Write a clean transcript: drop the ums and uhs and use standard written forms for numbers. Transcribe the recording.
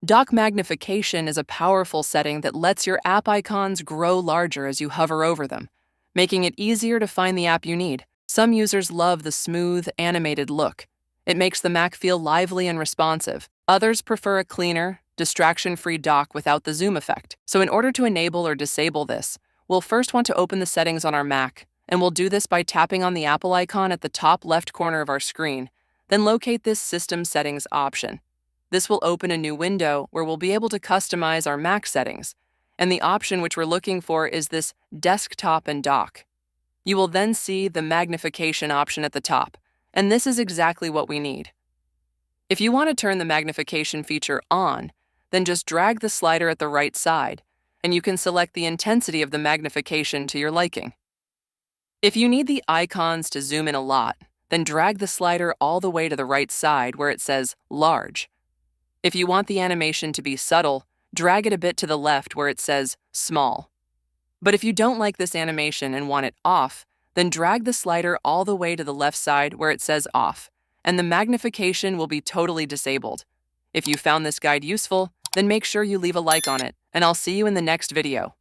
Dock Magnification is a powerful setting that lets your app icons grow larger as you hover over them, making it easier to find the app you need. Some users love the smooth, animated look. It makes the Mac feel lively and responsive. Others prefer a cleaner, distraction-free dock without the zoom effect. So in order to enable or disable this, we'll first want to open the settings on our Mac, and we'll do this by tapping on the Apple icon at the top left corner of our screen, then locate this System Settings option. This will open a new window where we'll be able to customize our Mac settings, and the option which we're looking for is this Desktop and Dock. You will then see the magnification option at the top, and this is exactly what we need. If you want to turn the magnification feature on, then just drag the slider at the right side, and you can select the intensity of the magnification to your liking. If you need the icons to zoom in a lot, then drag the slider all the way to the right side where it says Large. If you want the animation to be subtle, drag it a bit to the left where it says Small. But if you don't like this animation and want it off, then drag the slider all the way to the left side where it says Off, and the magnification will be totally disabled. If you found this guide useful, then make sure you leave a like on it, and I'll see you in the next video.